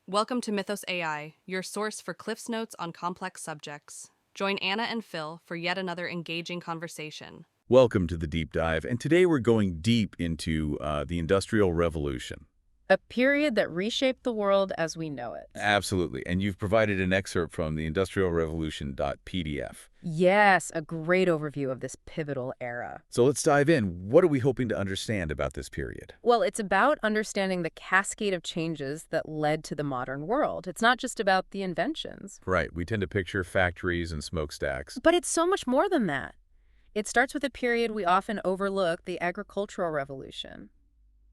Welcome to Mythos AI, your source for Cliff's Notes on complex subjects. Join Anna and Phil for yet another engaging conversation. Welcome to the deep dive, and today we're going deep into the Industrial Revolution. A period that reshaped the world as we know it. Absolutely, and you've provided an excerpt from the industrialrevolution.pdf. Yes, a great overview of this pivotal era. So let's dive in. What are we hoping to understand about this period? Well, it's about understanding the cascade of changes that led to the modern world. It's not just about the inventions. Right, we tend to picture factories and smokestacks. But it's so much more than that. It starts with a period we often overlook, the agricultural revolution.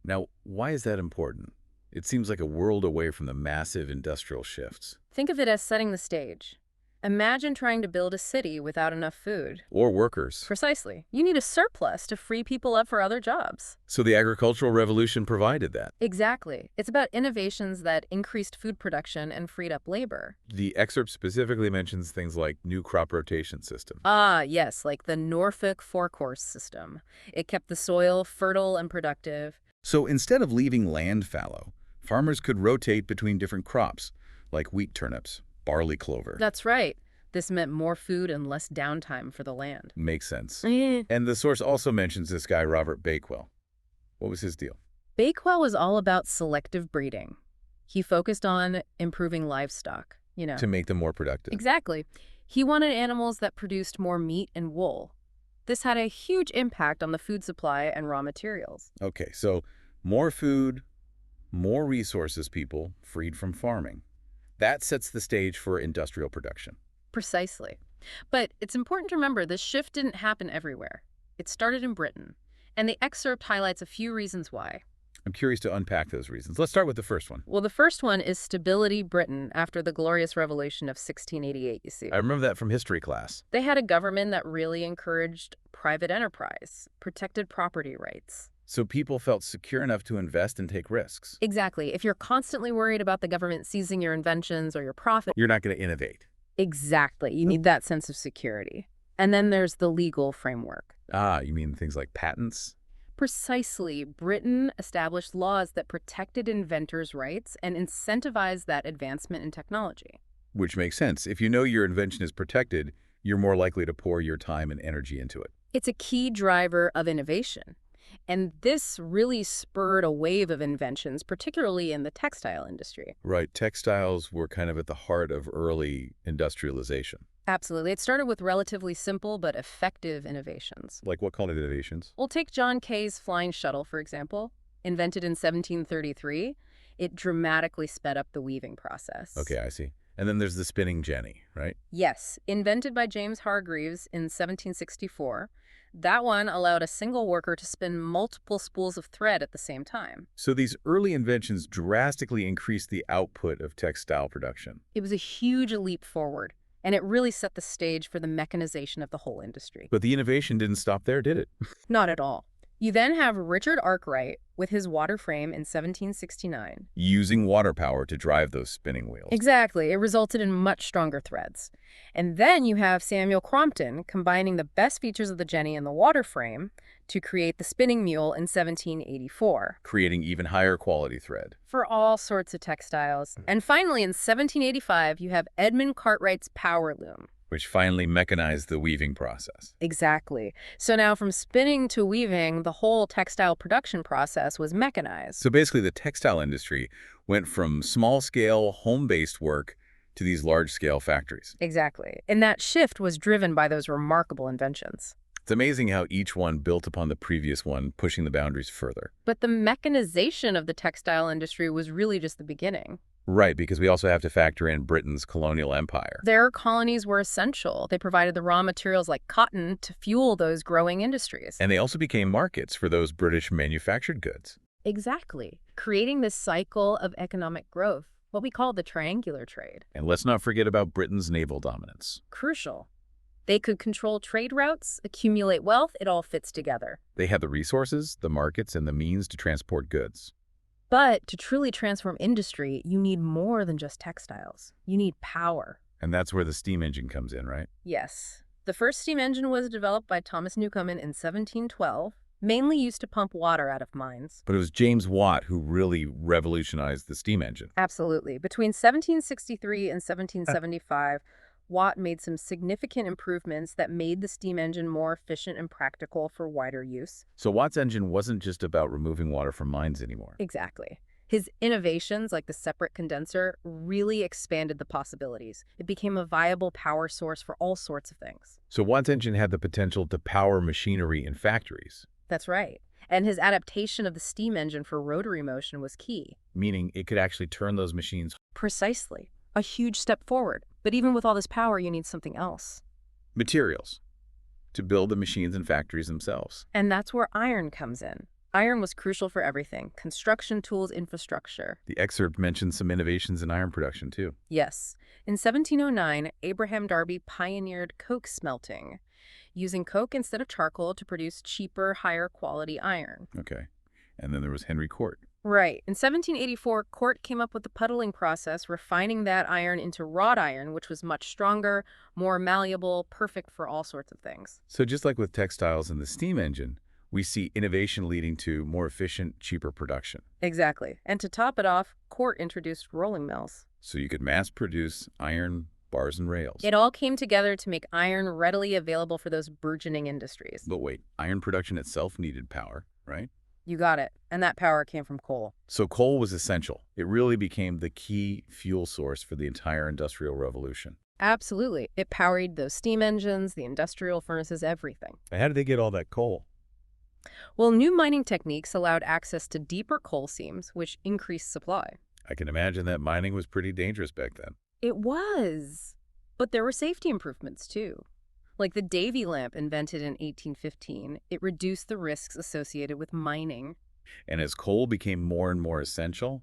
Now, why is that important? It seems like a world away from the massive industrial shifts. Think of it as setting the stage. Imagine trying to build a city without enough food. Or workers. Precisely. You need a surplus to free people up for other jobs. So the agricultural revolution provided that. Exactly. It's about innovations that increased food production and freed up labor. The excerpt specifically mentions things like new crop rotation system. Ah, yes, like the Norfolk four-course system. It kept the soil fertile and productive. So instead of leaving land fallow, farmers could rotate between different crops, like wheat turnips, barley clover. That's right. This meant more food and less downtime for the land. Makes sense. Eh. And the source also mentions this guy, Robert Bakewell. What was his deal? Bakewell was all about selective breeding. He focused on improving livestock, To make them more productive. Exactly. He wanted animals that produced more meat and wool. This had a huge impact on the food supply and raw materials. Okay, so more food, more resources, people freed from farming. That sets the stage for industrial production. Precisely. But it's important to remember this shift didn't happen everywhere. It started in Britain, and the excerpt highlights a few reasons why. I'm curious to unpack those reasons. Let's start with the first one. Well, the first one is stability Britain after the Glorious Revolution of 1688, you see. I remember that from history class. They had a government that really encouraged private enterprise, protected property rights. So people felt secure enough to invest and take risks. Exactly. If you're constantly worried about the government seizing your inventions or your profit. You're not going to innovate. Exactly. You need that sense of security. And then there's the legal framework. Ah, you mean things like patents? Precisely. Britain established laws that protected inventors' rights and incentivized that advancement in technology. Which makes sense. If you know your invention is protected, you're more likely to pour your time and energy into it. It's a key driver of innovation. And this really spurred a wave of inventions, particularly in the textile industry. Right. Textiles were kind of at the heart of early industrialization. Absolutely. It started with relatively simple but effective innovations. Like what kind of innovations? We'll take John Kay's flying shuttle, for example. Invented in 1733, it dramatically sped up the weaving process. Okay, I see. And then there's the spinning jenny, right? Yes, invented by James Hargreaves in 1764. That one allowed a single worker to spin multiple spools of thread at the same time. So these early inventions drastically increased the output of textile production. It was a huge leap forward, and it really set the stage for the mechanization of the whole industry. But the innovation didn't stop there, did it? Not at all. You then have Richard Arkwright with his water frame in 1769. Using water power to drive those spinning wheels. Exactly. It resulted in much stronger threads. And then you have Samuel Crompton combining the best features of the jenny and the water frame to create the spinning mule in 1784. Creating even higher quality thread. For all sorts of textiles. And finally, in 1785, you have Edmund Cartwright's power loom. Which finally mechanized the weaving process. Exactly. So now from spinning to weaving, the whole textile production process was mechanized. So basically the textile industry went from small-scale, home-based work to these large-scale factories. Exactly. And that shift was driven by those remarkable inventions. It's amazing how each one built upon the previous one, pushing the boundaries further. But the mechanization of the textile industry was really just the beginning. Right, because we also have to factor in Britain's colonial empire. Their colonies were essential. They provided the raw materials like cotton to fuel those growing industries. And they also became markets for those British manufactured goods. Exactly. Creating this cycle of economic growth, what we call the triangular trade. And let's not forget about Britain's naval dominance. Crucial. They could control trade routes, accumulate wealth, it all fits together. They had the resources, the markets, and the means to transport goods. But to truly transform industry, you need more than just textiles. You need power. And that's where the steam engine comes in, right? Yes. The first steam engine was developed by Thomas Newcomen in 1712. mainly used to pump water out of mines. But it was James Watt who really revolutionized the steam engine. Absolutely. Between 1763 and 1775, Watt made some significant improvements that made the steam engine more efficient and practical for wider use. So Watt's engine wasn't just about removing water from mines anymore. Exactly. His innovations, like the separate condenser, really expanded the possibilities. It became a viable power source for all sorts of things. So Watt's engine had the potential to power machinery in factories, That's right. And his adaptation of the steam engine for rotary motion was key. meaning it could actually turn those machines. Precisely. A huge step forward. But even with all this power, you need something else. Materials to build the machines and factories themselves. And that's where iron comes in. Iron was crucial for everything: construction tools, infrastructure. The excerpt mentions some innovations in iron production, too. Yes. In 1709, Abraham Darby pioneered coke smelting, using coke instead of charcoal to produce cheaper, higher quality iron. Okay. And then there was Henry Cort. Right. In 1784, Cort came up with the puddling process, refining that iron into wrought iron, which was much stronger, more malleable, perfect for all sorts of things. So just like with textiles and the steam engine, we see innovation leading to more efficient, cheaper production. Exactly. And to top it off, Cort introduced rolling mills. So you could mass produce iron bars and rails. It all came together to make iron readily available for those burgeoning industries. But wait, iron production itself needed power, right? You got it. And that power came from coal. So coal was essential. It really became the key fuel source for the entire Industrial Revolution. Absolutely. It powered those steam engines, the industrial furnaces, everything. But how did they get all that coal? Well, new mining techniques allowed access to deeper coal seams, which increased supply. I can imagine that mining was pretty dangerous back then. It was. But there were safety improvements, too. Like the Davy lamp invented in 1815, it reduced the risks associated with mining. And as coal became more and more essential,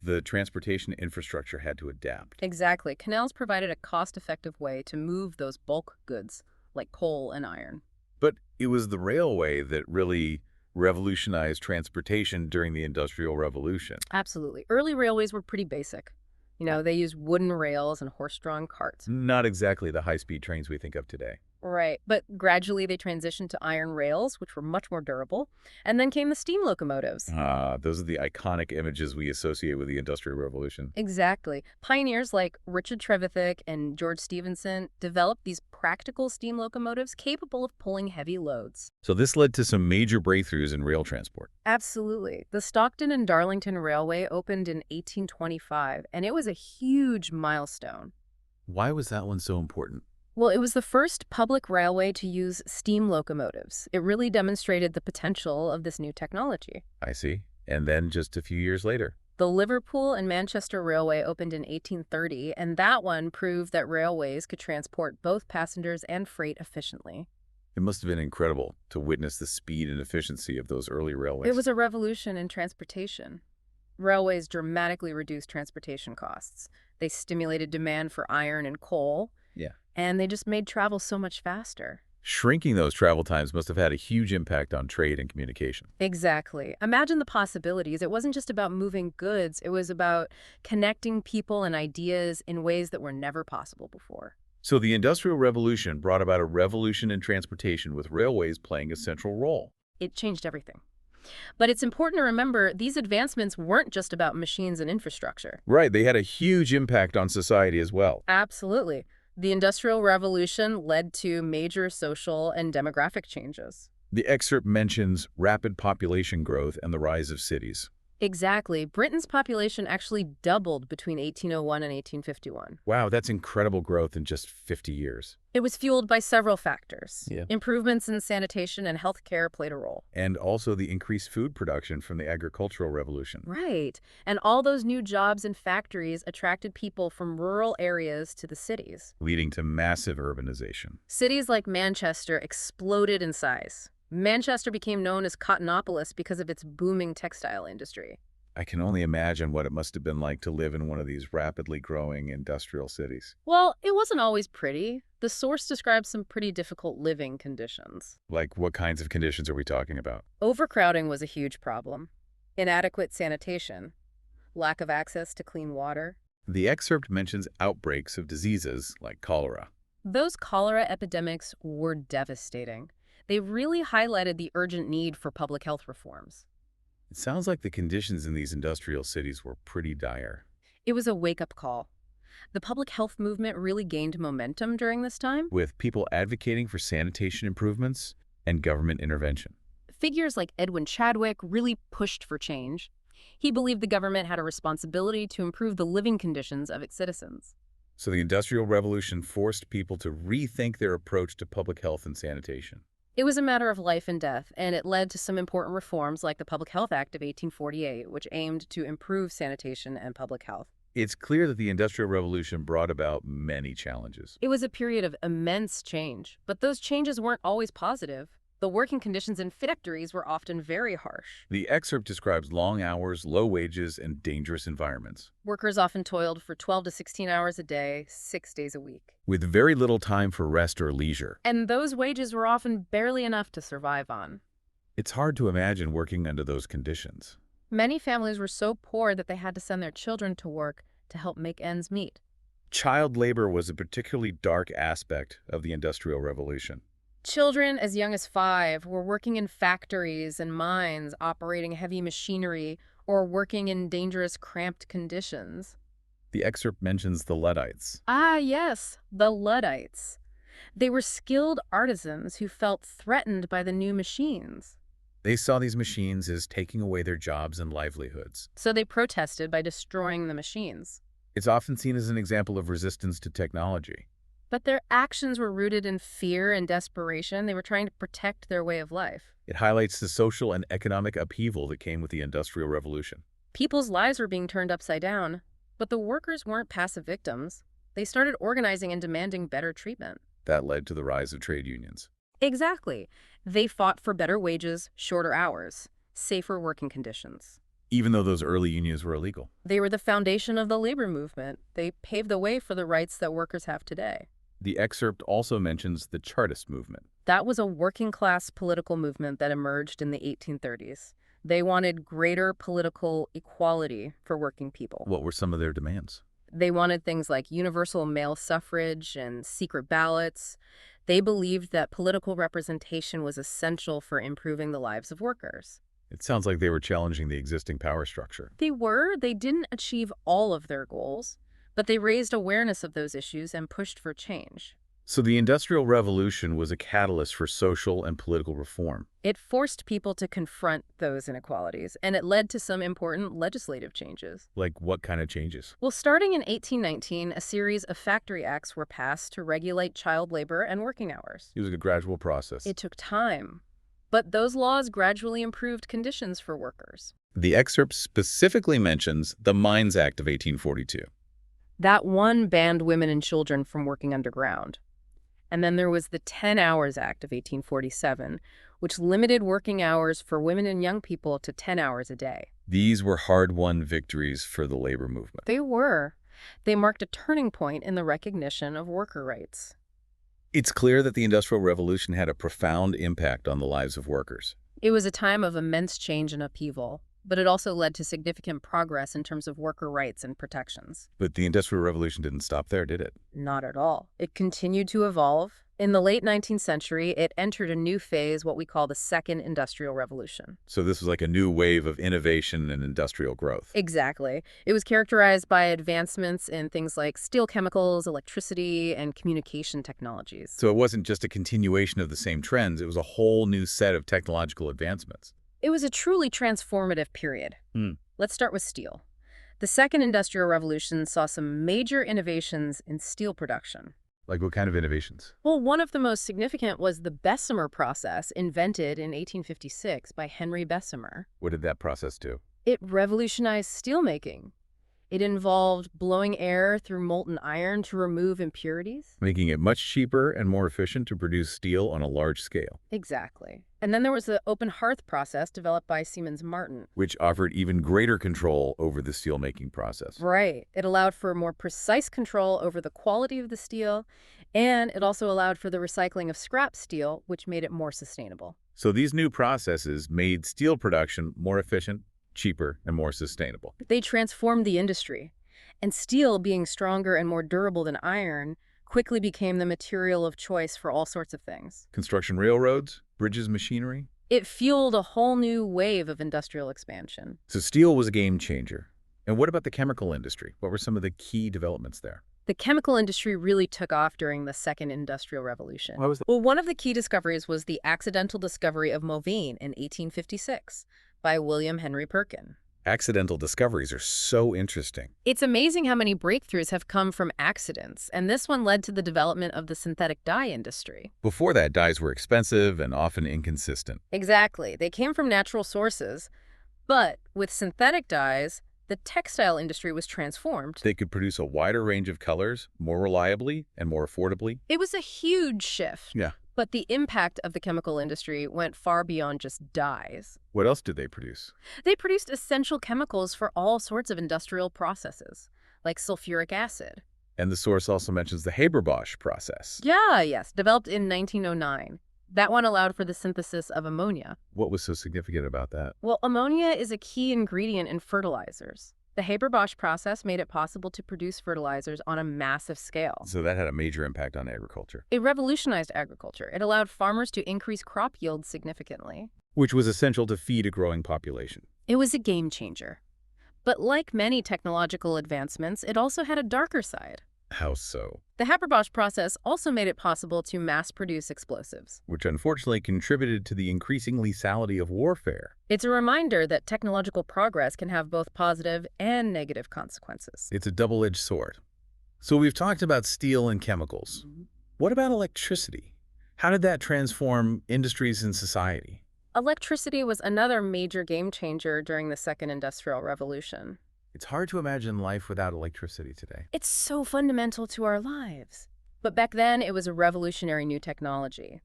the transportation infrastructure had to adapt. Exactly. Canals provided a cost-effective way to move those bulk goods, like coal and iron. But it was the railway that really revolutionized transportation during the Industrial Revolution. Absolutely. Early railways were pretty basic. They used wooden rails and horse-drawn carts. Not exactly the high-speed trains we think of today. Right. But gradually they transitioned to iron rails, which were much more durable. And then came the steam locomotives. Those are the iconic images we associate with the Industrial Revolution. Exactly. Pioneers like Richard Trevithick and George Stephenson developed these practical steam locomotives capable of pulling heavy loads. So this led to some major breakthroughs in rail transport. Absolutely. The Stockton and Darlington Railway opened in 1825, and it was a huge milestone. Why was that one so important? Well, it was the first public railway to use steam locomotives. It really demonstrated the potential of this new technology. I see. And then just a few years later. The Liverpool and Manchester Railway opened in 1830, and that one proved that railways could transport both passengers and freight efficiently. It must have been incredible to witness the speed and efficiency of those early railways. It was a revolution in transportation. Railways dramatically reduced transportation costs. They stimulated demand for iron and coal. Yeah. And they just made travel so much faster. Shrinking those travel times must have had a huge impact on trade and communication. Exactly. Imagine the possibilities. It wasn't just about moving goods. It was about connecting people and ideas in ways that were never possible before. So the Industrial Revolution brought about a revolution in transportation with railways playing a central role. It changed everything. But it's important to remember these advancements weren't just about machines and infrastructure. Right, they had a huge impact on society as well. Absolutely. The Industrial Revolution led to major social and demographic changes. The excerpt mentions rapid population growth and the rise of cities. Exactly. Britain's population actually doubled between 1801 and 1851. Wow, that's incredible growth in just 50 years. It was fueled by several factors. Yeah. Improvements in sanitation and healthcare played a role. And also the increased food production from the agricultural revolution. Right. And all those new jobs and factories attracted people from rural areas to the cities. Leading to massive urbanization. Cities like Manchester exploded in size. Manchester became known as Cottonopolis because of its booming textile industry. I can only imagine what it must have been like to live in one of these rapidly growing industrial cities. Well, it wasn't always pretty. The source describes some pretty difficult living conditions. Like, what kinds of conditions are we talking about? Overcrowding was a huge problem. Inadequate sanitation. Lack of access to clean water. The excerpt mentions outbreaks of diseases like cholera. Those cholera epidemics were devastating. They really highlighted the urgent need for public health reforms. It sounds like the conditions in these industrial cities were pretty dire. It was a wake-up call. The public health movement really gained momentum during this time. With people advocating for sanitation improvements and government intervention. Figures like Edwin Chadwick really pushed for change. He believed the government had a responsibility to improve the living conditions of its citizens. So the Industrial Revolution forced people to rethink their approach to public health and sanitation. It was a matter of life and death, and it led to some important reforms like the Public Health Act of 1848, which aimed to improve sanitation and public health. It's clear that the Industrial Revolution brought about many challenges. It was a period of immense change, but those changes weren't always positive. The working conditions in factories were often very harsh. The excerpt describes long hours, low wages, and dangerous environments, Workers often toiled for 12 to 16 hours a day, 6 days a week. with very little time for rest or leisure. And those wages were often barely enough to survive on. It's hard to imagine working under those conditions. Many families were so poor that they had to send their children to work to help make ends meet. Child labor was a particularly dark aspect of the Industrial Revolution. Children as young as 5 were working in factories and mines, operating heavy machinery, or working in dangerous, cramped conditions. The excerpt mentions the Luddites. Ah, yes, the Luddites. They were skilled artisans who felt threatened by the new machines. They saw these machines as taking away their jobs and livelihoods. So they protested by destroying the machines. It's often seen as an example of resistance to technology. But their actions were rooted in fear and desperation. They were trying to protect their way of life. It highlights the social and economic upheaval that came with the Industrial Revolution. People's lives were being turned upside down, but the workers weren't passive victims. They started organizing and demanding better treatment. That led to the rise of trade unions. Exactly. They fought for better wages, shorter hours, safer working conditions. Even though those early unions were illegal. They were the foundation of the labor movement. They paved the way for the rights that workers have today. The excerpt also mentions the Chartist movement. That was a working-class political movement that emerged in the 1830s. They wanted greater political equality for working people. What were some of their demands? They wanted things like universal male suffrage and secret ballots. They believed that political representation was essential for improving the lives of workers. It sounds like they were challenging the existing power structure. They didn't achieve all of their goals, but they raised awareness of those issues and pushed for change. So the Industrial Revolution was a catalyst for social and political reform. It forced people to confront those inequalities, and it led to some important legislative changes. Like what kind of changes? Well, starting in 1819, a series of factory acts were passed to regulate child labor and working hours. It was a gradual process. It took time, but those laws gradually improved conditions for workers. The excerpt specifically mentions the Mines Act of 1842. That one banned women and children from working underground. And then there was the 10 Hours Act of 1847, which limited working hours for women and young people to 10 hours a day. These were hard-won victories for the labor movement. They were. They marked a turning point in the recognition of worker rights. It's clear that the Industrial Revolution had a profound impact on the lives of workers. It was a time of immense change and upheaval, but it also led to significant progress in terms of worker rights and protections. But the Industrial Revolution didn't stop there, did it? Not at all. It continued to evolve. In the late 19th century, it entered a new phase, what we call the Second Industrial Revolution. So this was like a new wave of innovation and industrial growth. Exactly. It was characterized by advancements in things like steel chemicals, electricity, and communication technologies. So it wasn't just a continuation of the same trends, it was a whole new set of technological advancements. It was a truly transformative period. Let's start with steel. The Second Industrial Revolution saw some major innovations in steel production. Like what kind of innovations? Well, one of the most significant was the Bessemer process, invented in 1856 by Henry Bessemer. What did that process do? It revolutionized steelmaking. It involved blowing air through molten iron to remove impurities. Making it much cheaper and more efficient to produce steel on a large scale. Exactly. And then there was the open hearth process developed by Siemens Martin. Which offered even greater control over the steelmaking process. Right. It allowed for more precise control over the quality of the steel, and it also allowed for the recycling of scrap steel, which made it more sustainable. So these new processes made steel production more efficient, cheaper, and more sustainable. They transformed the industry, and steel, being stronger and more durable than iron, quickly became the material of choice for all sorts of things. Construction railroads, bridges, machinery. It fueled a whole new wave of industrial expansion. So steel was a game changer. And what about the chemical industry? What were some of the key developments there? The chemical industry really took off during the Second Industrial Revolution. What was that? Well, one of the key discoveries was the accidental discovery of Movane in 1856 by William Henry Perkin. Accidental discoveries are so interesting. It's amazing how many breakthroughs have come from accidents, and this one led to the development of the synthetic dye industry. Before that, dyes were expensive and often inconsistent. Exactly. They came from natural sources, but with synthetic dyes, the textile industry was transformed. They could produce a wider range of colors more reliably and more affordably. It was a huge shift. Yeah. But the impact of the chemical industry went far beyond just dyes. What else did they produce? They produced essential chemicals for all sorts of industrial processes, like sulfuric acid. And the source also mentions the Haber-Bosch process. Yes, developed in 1909. That one allowed for the synthesis of ammonia. What was so significant about that? Well, ammonia is a key ingredient in fertilizers. The Haber-Bosch process made it possible to produce fertilizers on a massive scale. So that had a major impact on agriculture. It revolutionized agriculture. It allowed farmers to increase crop yields significantly. Which was essential to feed a growing population. It was a game changer. But like many technological advancements, it also had a darker side. How so? The Haber-Bosch process also made it possible to mass-produce explosives. Which unfortunately contributed to the increasing lethality of warfare. It's a reminder that technological progress can have both positive and negative consequences. It's a double-edged sword. So we've talked about steel and chemicals. What about electricity? How did that transform industries and society? Electricity was another major game changer during the Second Industrial Revolution. It's hard to imagine life without electricity today. It's so fundamental to our lives. But back then, it was a revolutionary new technology.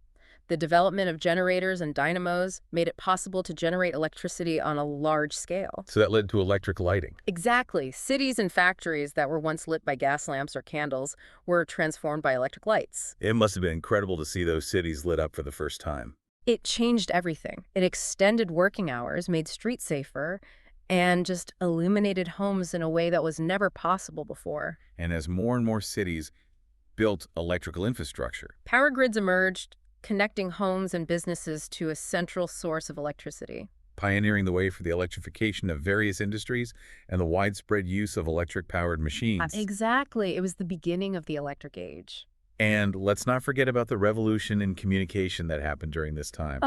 The development of generators and dynamos made it possible to generate electricity on a large scale. So that led to electric lighting. Exactly. Cities and factories that were once lit by gas lamps or candles were transformed by electric lights. It must have been incredible to see those cities lit up for the first time. It changed everything. It extended working hours, made streets safer, and just illuminated homes in a way that was never possible before. And as more and more cities built electrical infrastructure, Power grids emerged, connecting homes and businesses to a central source of electricity. pioneering the way for the electrification of various industries and the widespread use of electric-powered machines. Exactly. It was the beginning of the electric age. And let's not forget about the revolution in communication that happened during this time.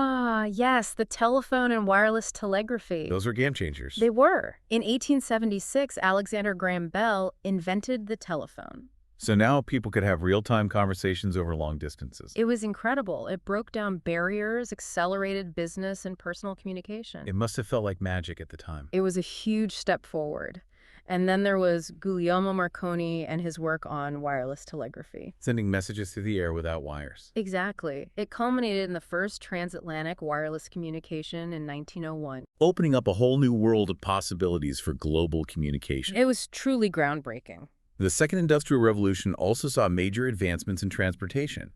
Yes, the telephone and wireless telegraphy. Those were game changers. They were. In 1876, Alexander Graham Bell invented the telephone. So now people could have real-time conversations over long distances. It was incredible. It broke down barriers, accelerated business and personal communication. It must have felt like magic at the time. It was a huge step forward. And then there was Guglielmo Marconi and his work on wireless telegraphy. Sending messages through the air without wires. Exactly. It culminated in the first transatlantic wireless communication in 1901. Opening up a whole new world of possibilities for global communication. It was truly groundbreaking. The Second Industrial Revolution also saw major advancements in transportation.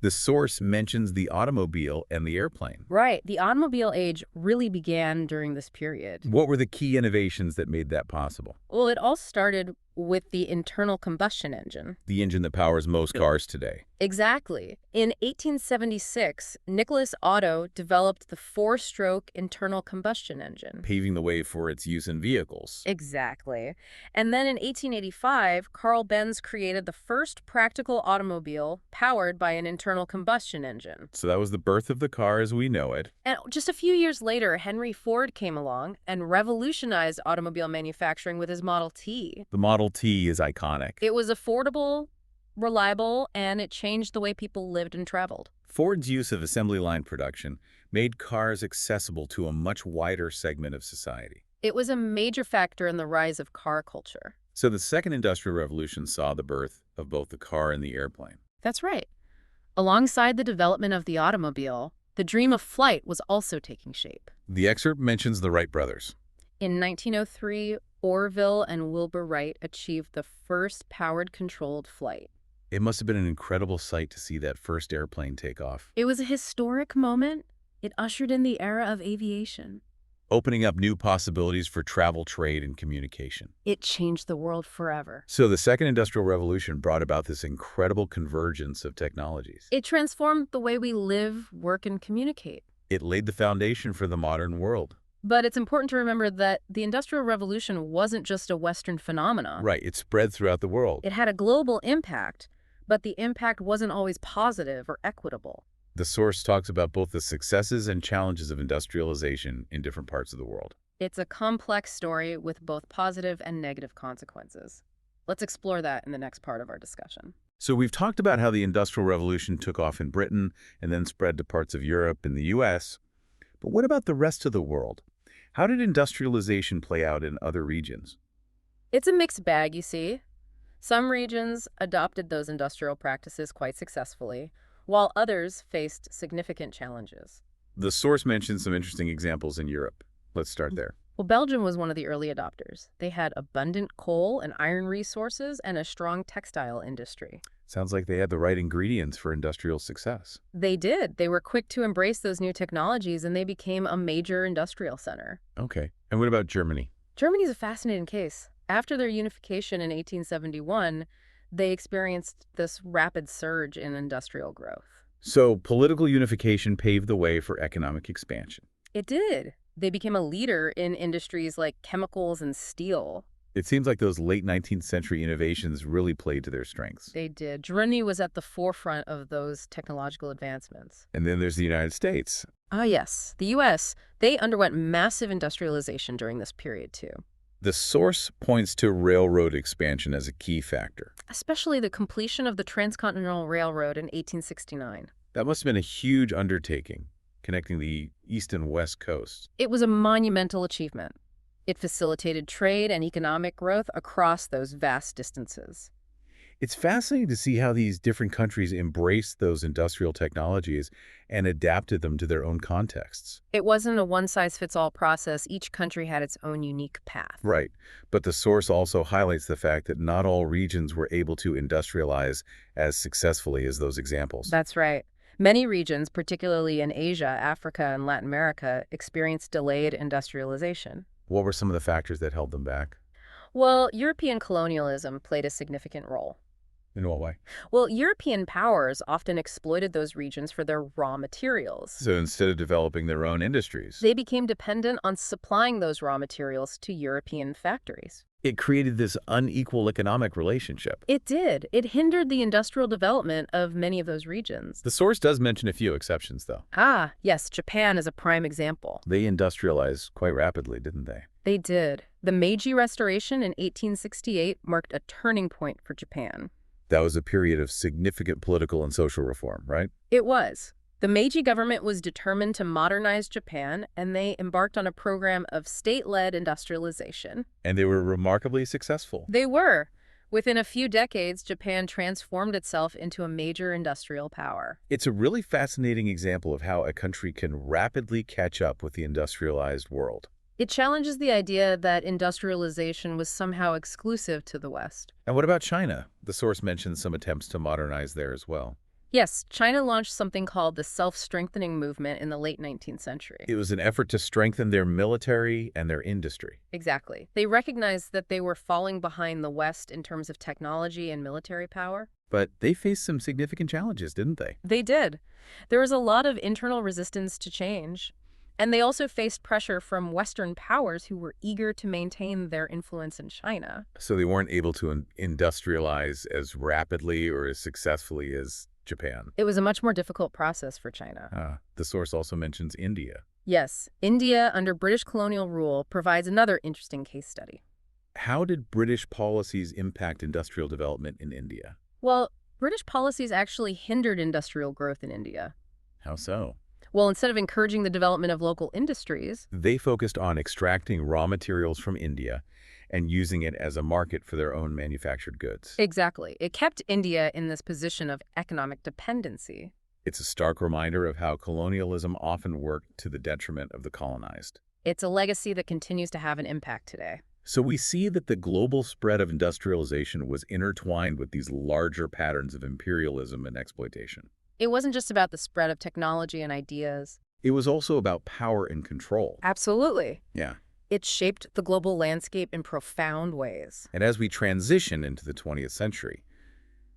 The source mentions the automobile and the airplane. Right. The automobile age really began during this period. What were the key innovations that made that possible? Well, it all started with the internal combustion engine. The engine that powers most cars today. Exactly. In 1876, Nicholas Otto developed the four-stroke internal combustion engine. Paving the way for its use in vehicles. Exactly. And then in 1885, Carl Benz created the first practical automobile powered by an internal combustion engine. So that was the birth of the car as we know it. And just a few years later, Henry Ford came along and revolutionized automobile manufacturing with his Model T. The Model T is iconic. It was affordable, reliable, and it changed the way people lived and traveled. Ford's use of assembly line production made cars accessible to a much wider segment of society. It was a major factor in the rise of car culture. So the Second Industrial Revolution saw the birth of both the car and the airplane. That's right. Alongside the development of the automobile, the dream of flight was also taking shape. The excerpt mentions the Wright brothers. In 1903, Orville and Wilbur Wright achieved the first powered-controlled flight. It must have been an incredible sight to see that first airplane take off. It was a historic moment. It ushered in the era of aviation. opening up new possibilities for travel, trade, and communication. It changed the world forever. So the Second Industrial Revolution brought about this incredible convergence of technologies. It transformed the way we live, work, and communicate. It laid the foundation for the modern world. But it's important to remember that the Industrial Revolution wasn't just a Western phenomenon. Right, it spread throughout the world. It had a global impact, but the impact wasn't always positive or equitable. The source talks about both the successes and challenges of industrialization in different parts of the world. It's a complex story with both positive and negative consequences. Let's explore that in the next part of our discussion. So we've talked about how the Industrial Revolution took off in Britain and then spread to parts of Europe and the US. But what about the rest of the world? How did industrialization play out in other regions? It's a mixed bag, you see. Some regions adopted those industrial practices quite successfully, while others faced significant challenges. The source mentions some interesting examples in Europe. Let's start there. Well, Belgium was one of the early adopters. They had abundant coal and iron resources and a strong textile industry. Sounds like they had the right ingredients for industrial success. They did. They were quick to embrace those new technologies, and they became a major industrial center. Okay. And what about Germany? Germany's a fascinating case. After their unification in 1871, they experienced this rapid surge in industrial growth. So political unification paved the way for economic expansion. It did. They became a leader in industries like chemicals and steel. It seems like those late 19th century innovations really played to their strengths. They did. Germany was at the forefront of those technological advancements. And then there's the United States. Ah, yes. The U.S., they underwent massive industrialization during this period, too. The source points to railroad expansion as a key factor. Especially the completion of the Transcontinental Railroad in 1869. That must have been a huge undertaking, connecting the East and West coasts. It was a monumental achievement. It facilitated trade and economic growth across those vast distances. It's fascinating to see how these different countries embraced those industrial technologies and adapted them to their own contexts. It wasn't a one-size-fits-all process. Each country had its own unique path. Right. But the source also highlights the fact that not all regions were able to industrialize as successfully as those examples. That's right. Many regions, particularly in Asia, Africa, and Latin America, experienced delayed industrialization. What were some of the factors that held them back? Well, European colonialism played a significant role. In what way? Well, European powers often exploited those regions for their raw materials. So instead of developing their own industries, They became dependent on supplying those raw materials to European factories. it created this unequal economic relationship. It did. It hindered the industrial development of many of those regions. The source does mention a few exceptions, though. Ah, yes, Japan is a prime example. They industrialized quite rapidly, didn't they? They did. The Meiji Restoration in 1868 marked a turning point for Japan. That was a period of significant political and social reform, right? It was. The Meiji government was determined to modernize Japan, and they embarked on a program of state-led industrialization. And they were remarkably successful. They were. Within a few decades, Japan transformed itself into a major industrial power. It's a really fascinating example of how a country can rapidly catch up with the industrialized world. It challenges the idea that industrialization was somehow exclusive to the West. And what about China? The source mentions some attempts to modernize there as well. Yes, China launched something called the self-strengthening movement in the late 19th century. It was an effort to strengthen their military and their industry. Exactly. They recognized that they were falling behind the West in terms of technology and military power. But they faced some significant challenges, didn't they? They did. There was a lot of internal resistance to change. And they also faced pressure from Western powers who were eager to maintain their influence in China. So they weren't able to industrialize as rapidly or as successfully as Japan. It was a much more difficult process for China. The source also mentions India. Yes, India, under British colonial rule, provides another interesting case study. How did British policies impact industrial development in India? Well, British policies actually hindered industrial growth in India. How so? Well, instead of encouraging the development of local industries, They focused on extracting raw materials from India and using it as a market for their own manufactured goods. exactly, it kept India in this position of economic dependency. It's a stark reminder of how colonialism often worked to the detriment of the colonized. It's a legacy that continues to have an impact today. So we see that the global spread of industrialization was intertwined with these larger patterns of imperialism and exploitation. It wasn't just about the spread of technology and ideas. it was also about power and control. Absolutely. Yeah. It shaped the global landscape in profound ways. And as we transition into the 20th century,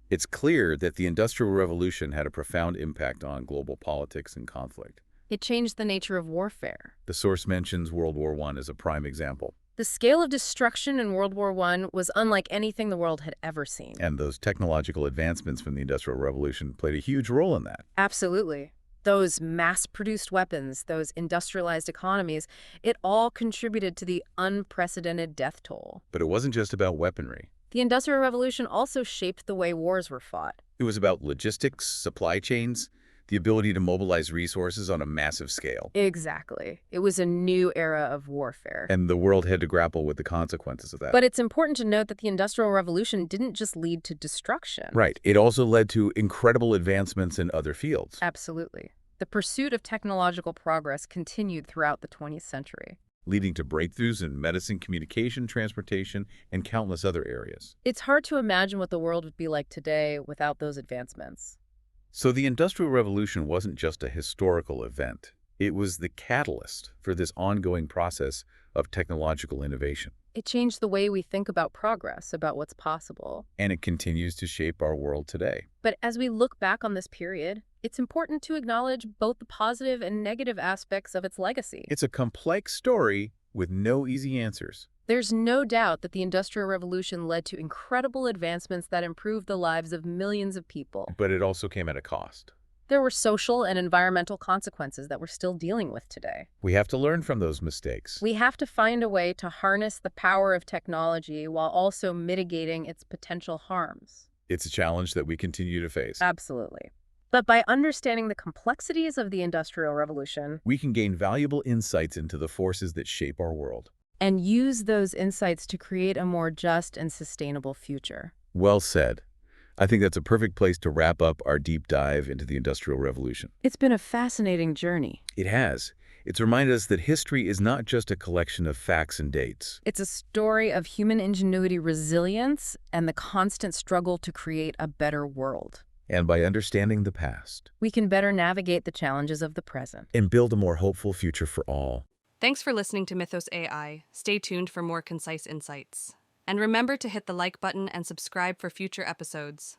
it's clear that the Industrial Revolution had a profound impact on global politics and conflict. It changed the nature of warfare. The source mentions World War I as a prime example. The scale of destruction in World War I was unlike anything the world had ever seen. And those technological advancements from the Industrial Revolution played a huge role in that. Absolutely. Those mass-produced weapons, those industrialized economies, it all contributed to the unprecedented death toll. But it wasn't just about weaponry. The Industrial Revolution also shaped the way wars were fought. It was about logistics, supply chains, the ability to mobilize resources on a massive scale. Exactly. It was a new era of warfare. And the world had to grapple with the consequences of that. But it's important to note that the Industrial Revolution didn't just lead to destruction. Right. It also led to incredible advancements in other fields. Absolutely. The pursuit of technological progress continued throughout the 20th century. Leading to breakthroughs in medicine, communication, transportation, and countless other areas. It's hard to imagine what the world would be like today without those advancements. So the Industrial Revolution wasn't just a historical event. It was the catalyst for this ongoing process of technological innovation. It changed the way we think about progress, about what's possible. And it continues to shape our world today. But as we look back on this period, it's important to acknowledge both the positive and negative aspects of its legacy. It's a complex story with no easy answers. There's no doubt that the Industrial Revolution led to incredible advancements that improved the lives of millions of people. But it also came at a cost. There were social and environmental consequences that we're still dealing with today. We have to learn from those mistakes. We have to find a way to harness the power of technology while also mitigating its potential harms. It's a challenge that we continue to face. Absolutely. But by understanding the complexities of the Industrial Revolution, We can gain valuable insights into the forces that shape our world. and use those insights to create a more just and sustainable future. Well said. I think that's a perfect place to wrap up our deep dive into the Industrial Revolution. It's been a fascinating journey. It has. It's reminded us that history is not just a collection of facts and dates. It's a story of human ingenuity, resilience, and the constant struggle to create a better world. And by understanding the past, We can better navigate the challenges of the present. and build a more hopeful future for all. Thanks for listening to Mythos AI. Stay tuned for more concise insights. And remember to hit the like button and subscribe for future episodes.